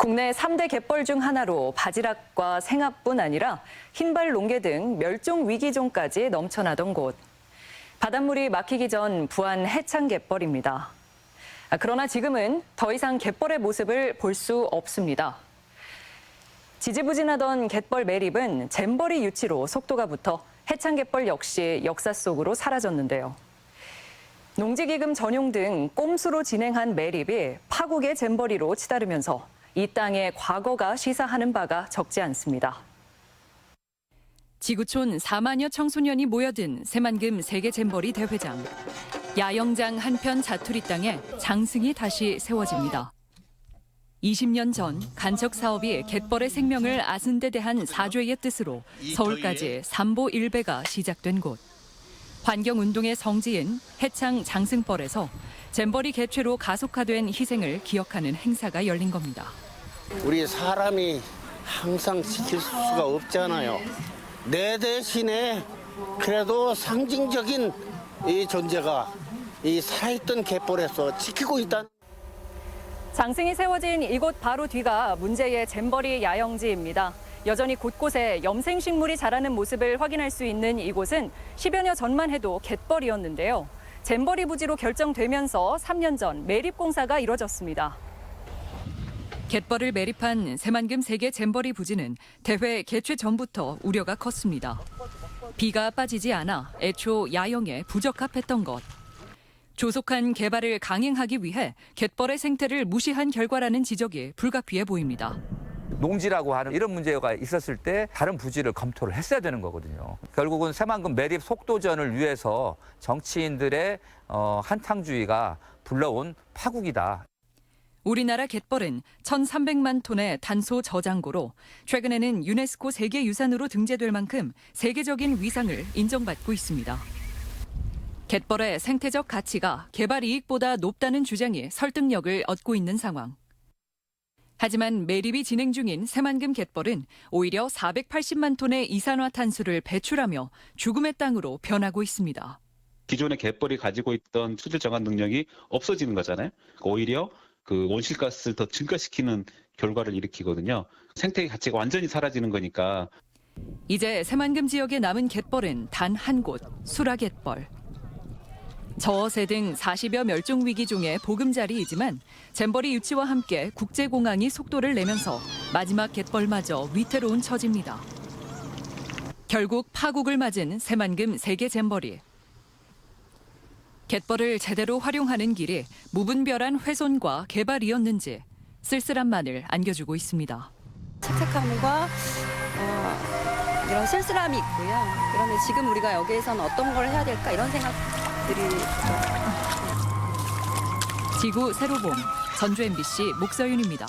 국내 3대 갯벌 중 하나로 바지락과 생합뿐 아니라 흰발 농개 등 멸종 위기종까지 넘쳐나던 곳. 바닷물이 막히기 전 부안 해창 갯벌입니다. 그러나 지금은 더 이상 갯벌의 모습을 볼 수 없습니다. 지지부진하던 갯벌 매립은 잼버리 유치로 속도가 붙어 해창 갯벌 역시 역사 속으로 사라졌는데요. 농지기금 전용 등 꼼수로 진행한 매립이 파국의 잼버리로 치달으면서 이 땅의 과거가 시사하는 바가 적지 않습니다. 지구촌 4만여 청소년이 모여든 새만금 세계 잼버리 대회장. 야영장 한편 자투리 땅에 장승이 다시 세워집니다. 20년 전 간척 사업이 갯벌의 생명을 아순데 대한 사죄의 뜻으로 서울까지 삼보 일배가 시작된 곳. 환경운동의 성지인 해창 장승벌에서 잼버리 개최로 가속화된 희생을 기억하는 행사가 열린 겁니다. 우리 사람이 항상 지킬 수가 없잖아요. 내 대신에 그래도 상징적인 이 존재가 이 살아있던 갯벌에서 지키고 있다. 장승이 세워진 이곳 바로 뒤가 문제의 잼버리 야영지입니다. 여전히 곳곳에 염생식물이 자라는 모습을 확인할 수 있는 이곳은 10여년 전만 해도 갯벌이었는데요. 잼버리 부지로 결정되면서 3년 전 매립 공사가 이뤄졌습니다. 갯벌을 매립한 새만금 세계 잼버리 부지는 대회 개최 전부터 우려가 컸습니다. 비가 빠지지 않아 애초 야영에 부적합했던 것. 조속한 개발을 강행하기 위해 갯벌의 생태를 무시한 결과라는 지적이 불가피해 보입니다. 농지라고 하는 이런 문제가 있었을 때 다른 부지를 검토를 했어야 되는 거거든요. 결국은 새만금 매립 속도전을 위해서 정치인들의 한탕주의가 불러온 파국이다. 우리나라 갯벌은 1,300만 톤의 탄소 저장고로 최근에는 유네스코 세계유산으로 등재될 만큼 세계적인 위상을 인정받고 있습니다. 갯벌의 생태적 가치가 개발 이익보다 높다는 주장이 설득력을 얻고 있는 상황. 하지만 매립이 진행 중인 새만금 갯벌은 오히려 480만 톤의 이산화탄소를 배출하며 죽음의 땅으로 변하고 있습니다. 기존의 갯벌이 가지고 있던 수질 정화 능력이 없어지는 거잖아요. 오히려 그 온실가스를 더 증가시키는 결과를 일으키거든요. 생태계 가치가 완전히 사라지는 거니까. 이제 새만금 지역에 남은 갯벌은 단 한 곳, 수라갯벌. 저어새 등 40여 멸종 위기종의 보금자리이지만 잼버리 유치와 함께 국제공항이 속도를 내면서 마지막 갯벌마저 위태로운 처지입니다. 결국 파국을 맞은 새만금 세계 잼버리. 갯벌을 제대로 활용하는 길이 무분별한 훼손과 개발이었는지 쓸쓸함만을 안겨주고 있습니다. 침착함과 이런 쓸쓸함이 있고요. 그런데 지금 우리가 여기에서는 어떤 걸 해야 될까 이런 생각들이 지구 세로봄 전주 MBC 목서윤입니다.